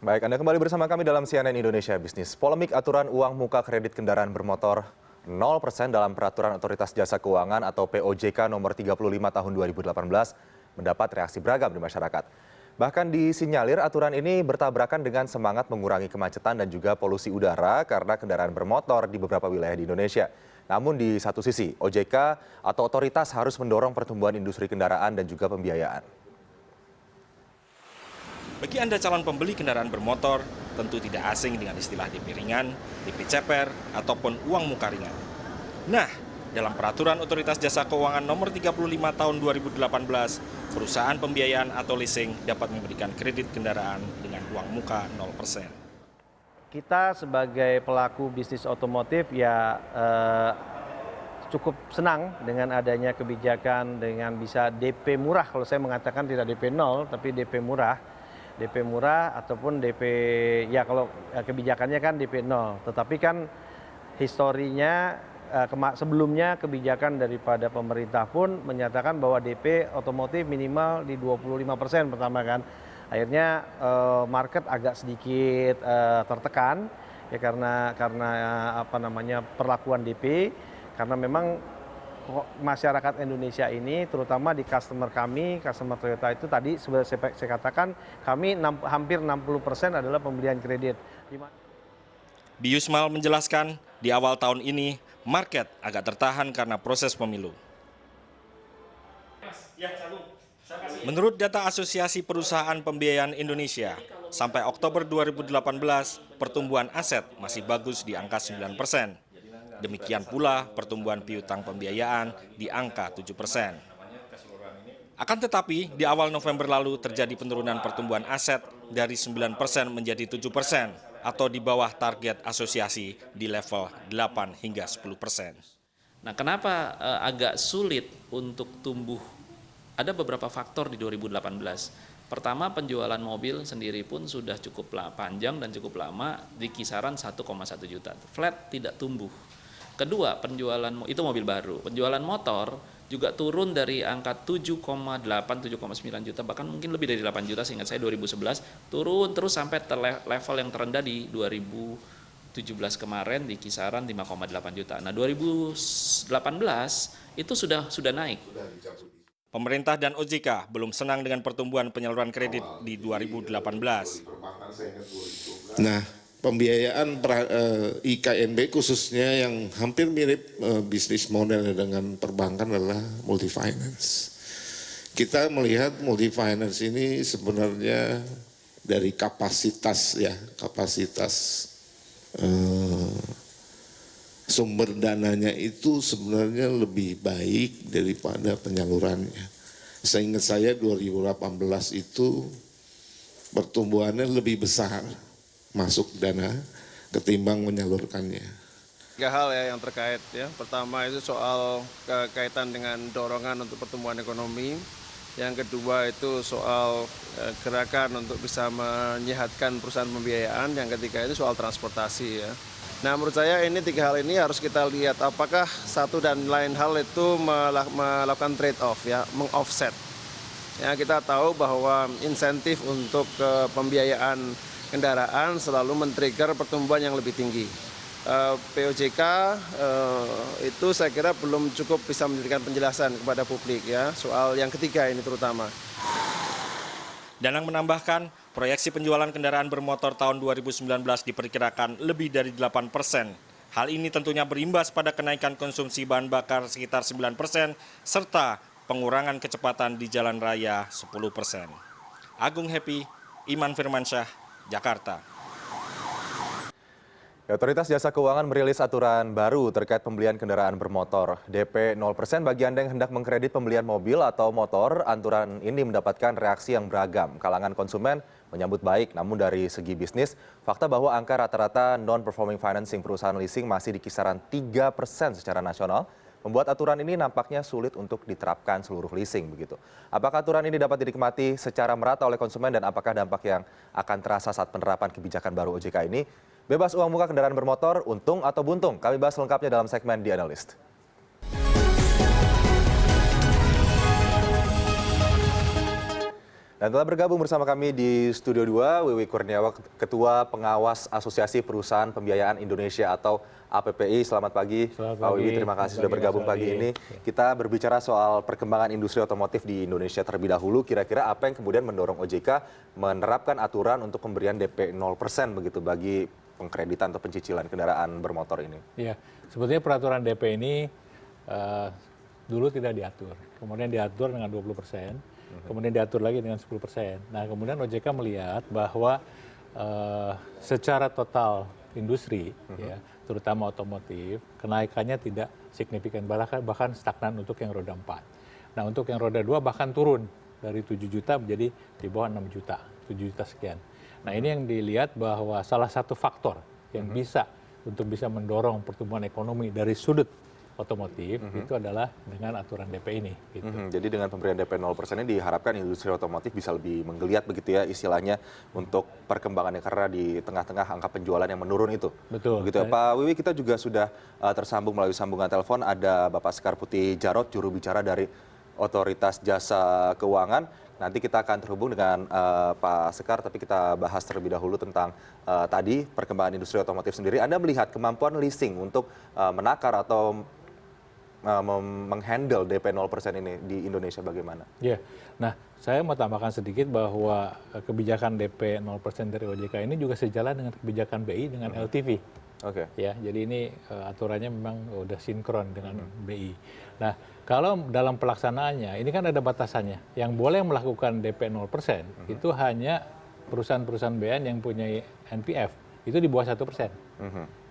Baik, Anda kembali bersama kami dalam CNN Indonesia Bisnis. Polemik aturan uang muka kredit kendaraan bermotor 0% dalam Peraturan Otoritas Jasa Keuangan atau POJK nomor 35 tahun 2018 mendapat reaksi beragam di masyarakat. Bahkan disinyalir aturan ini bertabrakan dengan semangat mengurangi kemacetan dan juga polusi udara karena kendaraan bermotor di beberapa wilayah di Indonesia. Namun di satu sisi, OJK atau otoritas harus mendorong pertumbuhan industri kendaraan dan juga pembiayaan. Bagi Anda calon pembeli kendaraan bermotor, tentu tidak asing dengan istilah DP ringan, DP ceper, ataupun uang muka ringan. Nah, dalam Peraturan Otoritas Jasa Keuangan nomor 35 tahun 2018, perusahaan pembiayaan atau leasing dapat memberikan kredit kendaraan dengan uang muka 0%. Kita sebagai pelaku bisnis otomotif cukup senang dengan adanya kebijakan dengan bisa DP murah. Kalau saya mengatakan tidak DP 0, tapi DP murah. DP murah ataupun DP, ya kalau kebijakannya kan DP 0. Tetapi kan historinya sebelumnya kebijakan daripada pemerintah pun menyatakan bahwa DP otomotif minimal di 25% pertama kan. Akhirnya market agak sedikit tertekan ya karena perlakuan DP, karena memang masyarakat Indonesia ini terutama di customer Toyota itu tadi sudah saya katakan kami hampir 60% adalah pembelian kredit. Biusmal menjelaskan di awal tahun ini market agak tertahan karena proses pemilu. Menurut data Asosiasi Perusahaan Pembiayaan Indonesia, sampai Oktober 2018 pertumbuhan aset masih bagus di angka 9%. Demikian pula pertumbuhan piutang pembiayaan di angka 7%. Akan tetapi, di awal November lalu terjadi penurunan pertumbuhan aset dari 9% menjadi 7% atau di bawah target asosiasi di level 8 hingga 10%. Nah, kenapa agak sulit untuk tumbuh? Ada beberapa faktor di 2018. Pertama, penjualan mobil sendiri pun sudah cukup panjang dan cukup lama di kisaran 1,1 juta. Flat, tidak tumbuh. Kedua, itu mobil baru. Penjualan motor juga turun dari angka 7,8, 7,9 juta, bahkan mungkin lebih dari 8 juta seingat saya 2011, turun terus sampai level yang terendah di 2017 kemarin di kisaran 5,8 juta. Nah, 2018 itu sudah naik. Pemerintah dan OJK belum senang dengan pertumbuhan penyaluran kredit di 2018. Nah, pembiayaan IKNB khususnya yang hampir mirip bisnis model dengan perbankan adalah multifinance. Kita melihat multifinance ini sebenarnya dari kapasitas sumber dananya itu sebenarnya lebih baik daripada penyalurannya. Seingat saya 2018 itu pertumbuhannya lebih besar masuk dana ketimbang menyalurkannya. 3 hal ya yang terkait ya. Pertama itu soal kaitan dengan dorongan untuk pertumbuhan ekonomi. Yang kedua itu soal gerakan untuk bisa menyehatkan perusahaan pembiayaan. Yang ketiga itu soal transportasi ya. Nah, menurut saya ini 3 hal ini harus kita lihat apakah satu dan lain hal itu melakukan trade off ya, mengoffset. Ya, kita tahu bahwa insentif untuk pembiayaan kendaraan selalu men-trigger pertumbuhan yang lebih tinggi. POJK itu saya kira belum cukup bisa memberikan penjelasan kepada publik ya soal yang ketiga ini terutama. Danang menambahkan, proyeksi penjualan kendaraan bermotor tahun 2019 diperkirakan lebih dari 8%. Hal ini tentunya berimbas pada kenaikan konsumsi bahan bakar sekitar 9% serta pengurangan kecepatan di jalan raya 10%. Agung Happy, Iman Firmansyah, Jakarta. Otoritas Jasa Keuangan merilis aturan baru terkait pembelian kendaraan bermotor. DP 0% bagi Anda yang hendak mengkredit pembelian mobil atau motor, aturan ini mendapatkan reaksi yang beragam. Kalangan konsumen menyambut baik, namun dari segi bisnis, fakta bahwa angka rata-rata non-performing financing perusahaan leasing masih di kisaran 3% secara nasional, membuat aturan ini nampaknya sulit untuk diterapkan seluruh leasing begitu. Apakah aturan ini dapat dinikmati secara merata oleh konsumen dan apakah dampak yang akan terasa saat penerapan kebijakan baru OJK ini? Bebas uang muka kendaraan bermotor, untung atau buntung? Kami bahas lengkapnya dalam segmen The Analyst. Nah, Dan telah bergabung bersama kami di Studio 2, Wiwi Kurniawan, Ketua Pengawas Asosiasi Perusahaan Pembiayaan Indonesia atau APPI. Selamat pagi, Pak Wiwi. Terima kasih sudah bergabung pagi ini. Kita berbicara soal perkembangan industri otomotif di Indonesia terlebih dahulu. Kira-kira apa yang kemudian mendorong OJK menerapkan aturan untuk pemberian DP 0% begitu bagi pengkreditan atau pencicilan kendaraan bermotor ini? Iya, sebetulnya peraturan DP ini dulu tidak diatur. Kemudian diatur dengan 20%. Kemudian diatur lagi dengan 10%. Nah, kemudian OJK melihat bahwa secara total industri, ya, terutama otomotif, kenaikannya tidak signifikan, bahkan stagnan untuk yang roda 4. Nah, untuk yang roda 2 bahkan turun dari 7 juta menjadi di bawah 6 juta, 7 juta sekian. Nah, ini yang dilihat bahwa salah satu faktor yang bisa mendorong pertumbuhan ekonomi dari sudut otomotif itu adalah dengan aturan DP ini. Gitu. Jadi dengan pemberian DP 0% ini diharapkan industri otomotif bisa lebih menggeliat begitu ya istilahnya untuk perkembangannya karena di tengah-tengah angka penjualan yang menurun itu. Betul. Begitu ya. Pak Wiwi, kita juga sudah tersambung melalui sambungan telepon ada Bapak Sekar Putih Jarot, juru bicara dari Otoritas Jasa Keuangan. Nanti kita akan terhubung dengan Pak Sekar, tapi kita bahas terlebih dahulu tentang tadi perkembangan industri otomotif sendiri. Anda melihat kemampuan leasing untuk menakar atau menghandle DP 0% ini di Indonesia bagaimana? Ya, nah saya mau tambahkan sedikit bahwa kebijakan DP 0% dari OJK ini juga sejalan dengan kebijakan BI dengan LTV. Oke. Ya, jadi ini aturannya memang udah sinkron dengan BI. Nah, kalau dalam pelaksanaannya ini kan ada batasannya. Yang boleh melakukan DP 0% itu hanya perusahaan-perusahaan BN yang punya NPF. Itu di bawah 1%.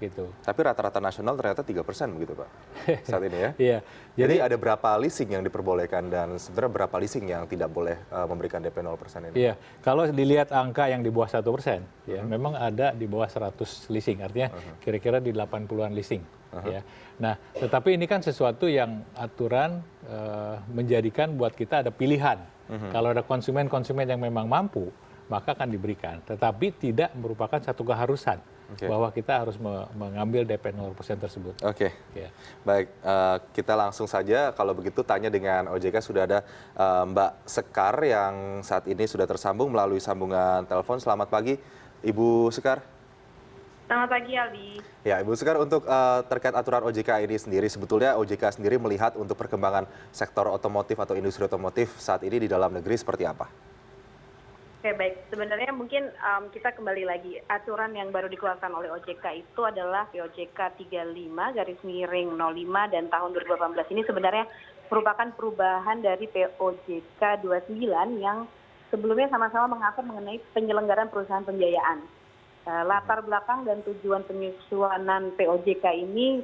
Gitu. Tapi rata-rata nasional ternyata 3% begitu Pak, saat ini ya? Iya. Jadi ada berapa leasing yang diperbolehkan dan sebenarnya berapa leasing yang tidak boleh memberikan DP 0% ini? Iya, kalau dilihat angka yang di bawah 1%, ya memang ada di bawah 100 leasing, artinya kira-kira di 80-an leasing. Ya. Nah, tetapi ini kan sesuatu yang aturan menjadikan buat kita ada pilihan. Kalau ada konsumen-konsumen yang memang mampu, maka akan diberikan. Tetapi tidak merupakan satu keharusan bahwa kita harus mengambil DP 0% tersebut. Oke, Ya. baik. Kita langsung saja kalau begitu tanya dengan OJK. Sudah ada Mbak Sekar yang saat ini sudah tersambung melalui sambungan telepon. Selamat pagi, Ibu Sekar. Selamat pagi, Aldi. Ya, Ibu Sekar, untuk terkait aturan OJK ini sendiri, sebetulnya OJK sendiri melihat untuk perkembangan sektor otomotif atau industri otomotif saat ini di dalam negeri seperti apa? Oke, baik. Sebenarnya mungkin kita kembali lagi. Aturan yang baru dikeluarkan oleh OJK itu adalah POJK 35/05 dan tahun 2018 ini sebenarnya merupakan perubahan dari POJK 29 yang sebelumnya sama-sama mengatur mengenai penyelenggaraan perusahaan pembiayaan. Latar belakang dan tujuan penyusunan POJK ini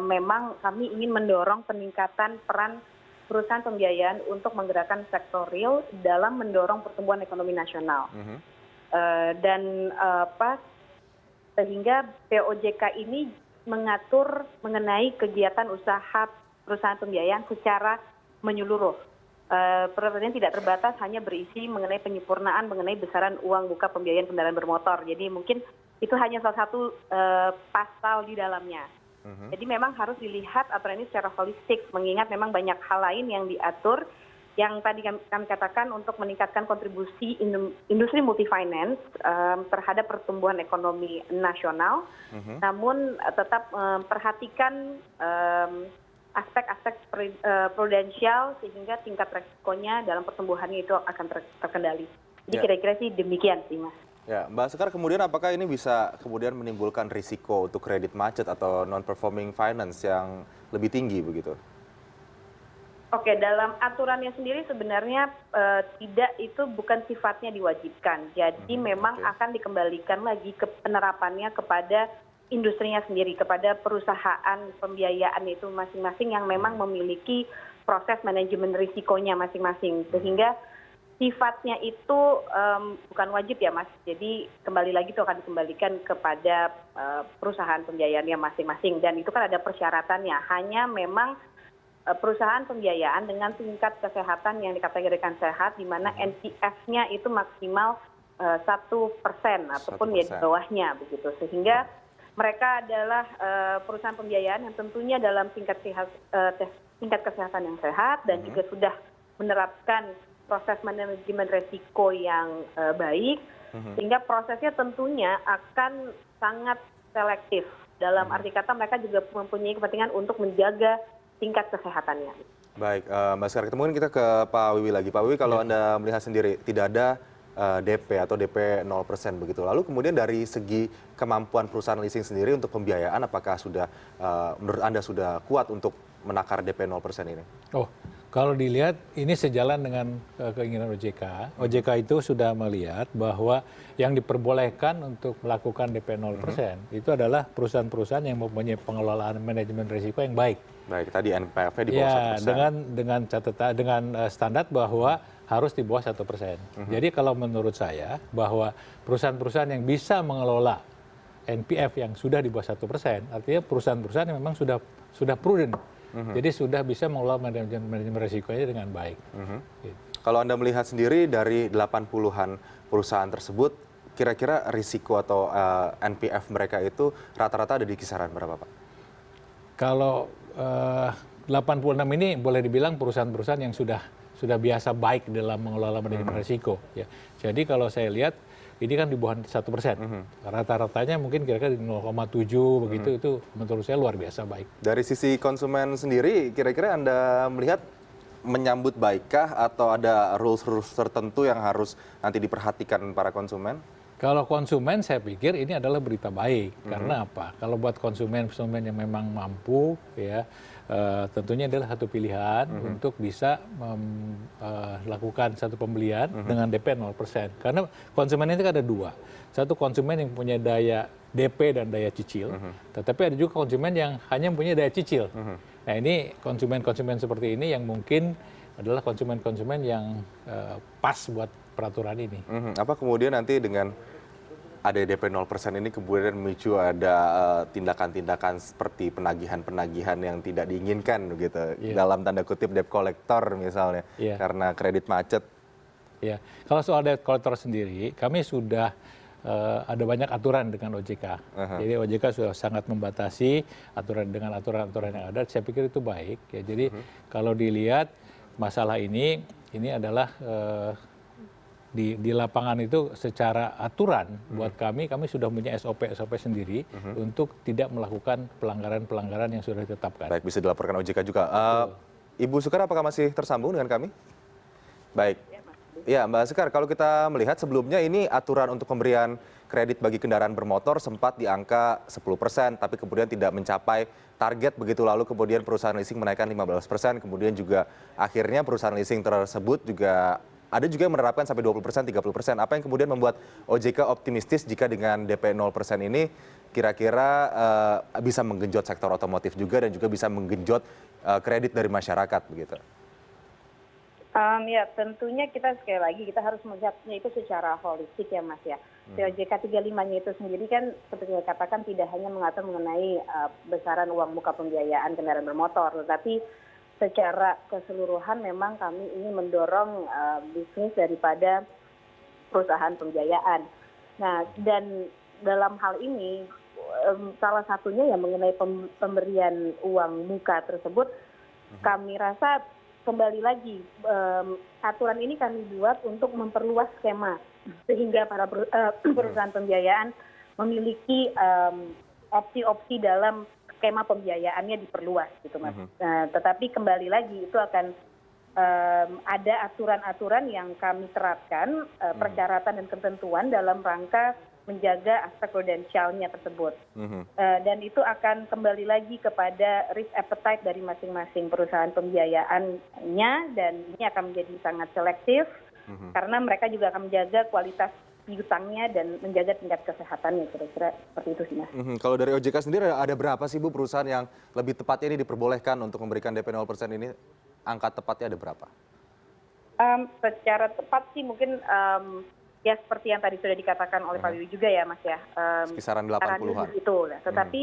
memang kami ingin mendorong peningkatan peran perusahaan pembiayaan untuk menggerakkan sektor real dalam mendorong pertumbuhan ekonomi nasional. Dan sehingga POJK ini mengatur mengenai kegiatan usaha perusahaan pembiayaan secara menyeluruh. Peraturan tidak terbatas hanya berisi mengenai penyempurnaan mengenai besaran uang buka pembiayaan kendaraan bermotor. Jadi mungkin itu hanya salah satu pasal di dalamnya. Jadi memang harus dilihat aturan ini secara holistik, mengingat memang banyak hal lain yang diatur, yang tadi kami katakan untuk meningkatkan kontribusi industri multifinance terhadap pertumbuhan ekonomi nasional, namun tetap memperhatikan aspek-aspek prudensial sehingga tingkat resikonya dalam pertumbuhannya itu akan terkendali. Jadi kira-kira sih demikian sih, Mas. Ya, Mbak Sekar, kemudian apakah ini bisa kemudian menimbulkan risiko untuk kredit macet atau non-performing finance yang lebih tinggi begitu? Oke, dalam aturannya sendiri sebenarnya tidak, itu bukan sifatnya diwajibkan. Jadi memang akan dikembalikan lagi ke penerapannya kepada industrinya sendiri, kepada perusahaan pembiayaan itu masing-masing yang memang memiliki proses manajemen risikonya masing-masing. Sehingga sifatnya itu bukan wajib ya Mas, jadi kembali lagi itu akan dikembalikan kepada perusahaan pembiayaannya masing-masing dan itu kan ada persyaratannya, hanya memang perusahaan pembiayaan dengan tingkat kesehatan yang dikategorikan sehat di mana NPF-nya itu maksimal 1% ataupun ya di bawahnya begitu, sehingga mereka adalah perusahaan pembiayaan yang tentunya dalam tingkat kesehatan yang sehat dan juga sudah menerapkan proses manajemen resiko yang baik, sehingga prosesnya tentunya akan sangat selektif. Dalam arti kata mereka juga mempunyai kepentingan untuk menjaga tingkat kesehatannya. Baik, Mbak Sekar, mungkin kita ke Pak Wiwi lagi. Pak Wiwi, kalau Anda melihat sendiri tidak ada DP atau DP 0% begitu. Lalu kemudian dari segi kemampuan perusahaan leasing sendiri untuk pembiayaan, apakah sudah menurut Anda sudah kuat untuk menakar DP 0% ini? Oh, kalau dilihat ini sejalan dengan keinginan OJK. OJK itu sudah melihat bahwa yang diperbolehkan untuk melakukan DP 0% itu adalah perusahaan-perusahaan yang mempunyai pengelolaan manajemen risiko yang baik. Baik, tadi NPF-nya di bawah 1%. Ya, dengan catatan dengan standar bahwa harus di bawah 1%. Jadi kalau menurut saya bahwa perusahaan-perusahaan yang bisa mengelola NPF yang sudah di bawah 1%, artinya perusahaan-perusahaan yang memang sudah prudent. Jadi sudah bisa mengelola manajemen risikonya dengan baik. Gitu. Kalau Anda melihat sendiri dari 80-an perusahaan tersebut, kira-kira risiko atau NPF mereka itu rata-rata ada di kisaran berapa, Pak? Kalau 86 ini boleh dibilang perusahaan-perusahaan yang sudah biasa baik dalam mengelola manajemen risiko. Ya. Jadi kalau saya lihat ini kan di bawah 1%. Rata-ratanya mungkin kira-kira di 0,7 begitu, itu menurut saya luar biasa baik. Dari sisi konsumen sendiri, kira-kira Anda melihat menyambut baikkah atau ada rules-rules tertentu yang harus nanti diperhatikan para konsumen? Kalau konsumen saya pikir ini adalah berita baik. Karena apa? Kalau buat konsumen yang memang mampu, ya tentunya adalah satu pilihan untuk bisa melakukan satu pembelian dengan DP 0%. Karena konsumen itu ada dua. Satu konsumen yang punya daya DP dan daya cicil, tetapi ada juga konsumen yang hanya punya daya cicil. Nah ini konsumen-konsumen seperti ini yang mungkin adalah konsumen-konsumen yang pas buat peraturan ini. Apa kemudian nanti dengan ada DP 0% ini kemudian memicu ada tindakan-tindakan seperti penagihan-penagihan yang tidak diinginkan begitu, dalam tanda kutip debt collector misalnya, karena kredit macet? Ya, kalau soal debt collector sendiri, kami sudah ada banyak aturan dengan OJK. Jadi OJK sudah sangat membatasi dengan aturan-aturan yang ada. Saya pikir itu baik. Ya, jadi kalau dilihat masalah ini adalah di lapangan itu secara aturan buat kami sudah punya SOP sendiri untuk tidak melakukan pelanggaran-pelanggaran yang sudah ditetapkan. Baik, bisa dilaporkan OJK juga. Ibu Sekar, apakah masih tersambung dengan kami? Baik. Ya, Mbak Sekar, kalau kita melihat sebelumnya ini aturan untuk pemberian kredit bagi kendaraan bermotor sempat di angka 10%, tapi kemudian tidak mencapai target begitu, lalu kemudian perusahaan leasing menaikkan 15%, kemudian juga akhirnya perusahaan leasing tersebut juga ada juga yang menerapkan sampai 20%, 30%. Apa yang kemudian membuat OJK optimistis jika dengan DP 0% ini kira-kira bisa menggenjot sektor otomotif juga dan juga bisa menggenjot kredit dari masyarakat begitu? Ya tentunya kita sekali lagi kita harus melihatnya itu secara holistik ya Mas ya. OJK 35-nya itu sendiri kan seperti saya katakan tidak hanya mengatur mengenai besaran uang muka pembiayaan kendaraan bermotor, tetapi secara keseluruhan memang kami ingin mendorong bisnis daripada perusahaan pembiayaan. Nah, dan dalam hal ini salah satunya yang mengenai pemberian uang muka tersebut, kami rasa kembali lagi aturan ini kami buat untuk memperluas skema sehingga para perusahaan pembiayaan memiliki opsi-opsi dalam skema pembiayaannya diperluas gitu Mas. Tetapi kembali lagi itu akan ada aturan-aturan yang kami terapkan, persyaratan dan ketentuan dalam rangka menjaga aspek prudensialnya tersebut. Dan itu akan kembali lagi kepada risk appetite dari masing-masing perusahaan pembiayaannya, dan ini akan menjadi sangat selektif karena mereka juga akan menjaga kualitas piutangnya dan menjaga tingkat kesehatannya, kira-kira seperti itu sih Mas. Kalau dari OJK sendiri ada berapa sih Bu perusahaan yang lebih tepatnya ini diperbolehkan untuk memberikan DP 0% ini? Angka tepatnya ada berapa? Secara tepat sih mungkin ya seperti yang tadi sudah dikatakan oleh Pak Wiwi juga ya Mas ya. Kisaran 80-an. Itu. Tetapi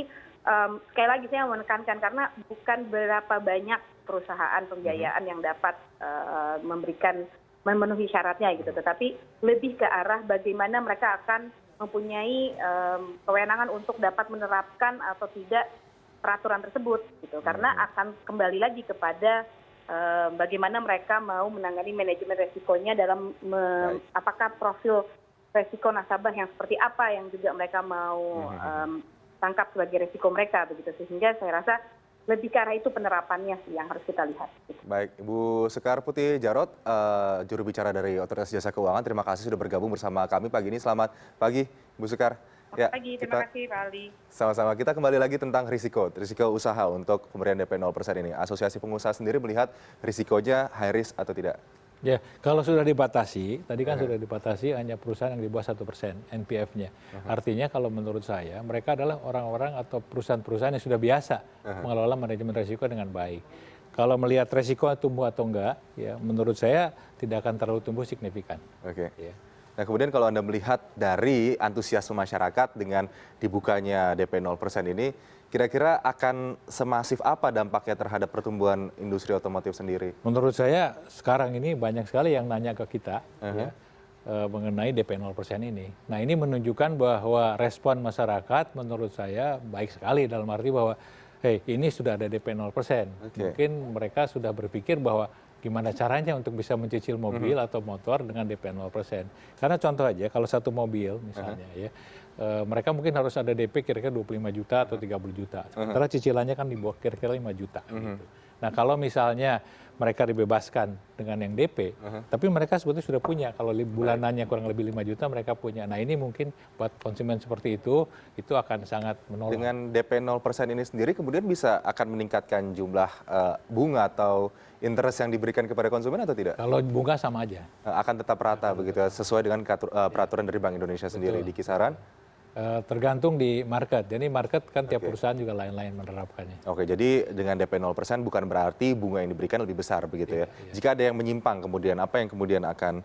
sekali lagi saya menekankan karena bukan berapa banyak perusahaan pembiayaan yang dapat memenuhi syaratnya gitu, tetapi lebih ke arah bagaimana mereka akan mempunyai kewenangan untuk dapat menerapkan atau tidak peraturan tersebut gitu, karena akan kembali lagi kepada bagaimana mereka mau menangani manajemen resikonya dalam apakah profil resiko nasabah yang seperti apa yang juga mereka mau tangkap sebagai resiko mereka begitu, sehingga saya rasa lebih ke arah itu penerapannya sih yang harus kita lihat. Baik, Ibu Sekar Putih Jarot, juru bicara dari Otoritas Jasa Keuangan, terima kasih sudah bergabung bersama kami pagi ini. Selamat pagi, Bu Sekar. Selamat pagi, terima kasih Pak Ali. Sama-sama, kita kembali lagi tentang risiko usaha untuk pemberian DP 0% ini. Asosiasi Pengusaha sendiri melihat risikonya high risk atau tidak? Ya, kalau sudah dibatasi, tadi kan sudah dibatasi hanya perusahaan yang di bawah 1% NPF-nya. Artinya kalau menurut saya, mereka adalah orang-orang atau perusahaan-perusahaan yang sudah biasa mengelola manajemen risiko dengan baik. Kalau melihat risiko tumbuh atau enggak, ya menurut saya tidak akan terlalu tumbuh signifikan. Oke. Ya. Nah kemudian kalau Anda melihat dari antusiasme masyarakat dengan dibukanya DP 0% ini, kira-kira akan semasif apa dampaknya terhadap pertumbuhan industri otomotif sendiri? Menurut saya sekarang ini banyak sekali yang nanya ke kita ya, mengenai DP 0% ini. Nah ini menunjukkan bahwa respon masyarakat menurut saya baik sekali dalam arti bahwa hey, ini sudah ada DP 0%. Mungkin mereka sudah berpikir bahwa gimana caranya untuk bisa mencicil mobil atau motor dengan DP 0%. Karena contoh aja kalau satu mobil misalnya ya, mereka mungkin harus ada DP kira-kira 25 juta atau 30 juta. Sementara cicilannya kan di bawah kira-kira 5 juta. Gitu. Nah kalau misalnya mereka dibebaskan dengan yang DP, tapi mereka sebetulnya sudah punya. Kalau bulanannya kurang lebih 5 juta mereka punya. Nah ini mungkin buat konsumen seperti itu akan sangat menolong. Dengan DP 0% ini sendiri kemudian bisa akan meningkatkan jumlah bunga atau interest yang diberikan kepada konsumen atau tidak? Kalau bunga sama aja. Akan tetap rata begitu ya, sesuai dengan peraturan dari Bank Indonesia sendiri di kisaran? Tergantung di market. Jadi market kan tiap perusahaan juga lain-lain menerapkannya. Oke, jadi dengan DP 0% bukan berarti bunga yang diberikan lebih besar begitu ya. Jika ada yang menyimpang kemudian apa yang kemudian akan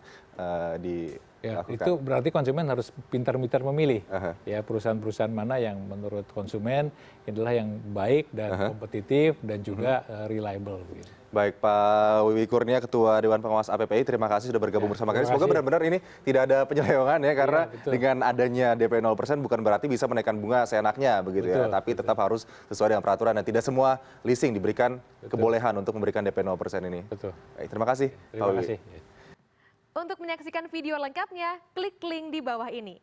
dilakukan? Itu berarti konsumen harus pintar-pintar memilih ya perusahaan-perusahaan mana yang menurut konsumen adalah yang baik dan kompetitif dan juga reliable gitu. Baik, Pak Wiwi Kurnia, Ketua Dewan Pengawas APPI, terima kasih sudah bergabung bersama kami. Semoga benar-benar ini tidak ada penyelewengan ya, karena dengan adanya DP 0% bukan berarti bisa menaikkan bunga seenaknya begitu ya, tapi tetap harus sesuai dengan peraturan dan tidak semua leasing diberikan kebolehan untuk memberikan DP 0% ini. Betul. Baik, terima kasih. Terima kasih. Untuk menyaksikan video lengkapnya, klik link di bawah ini.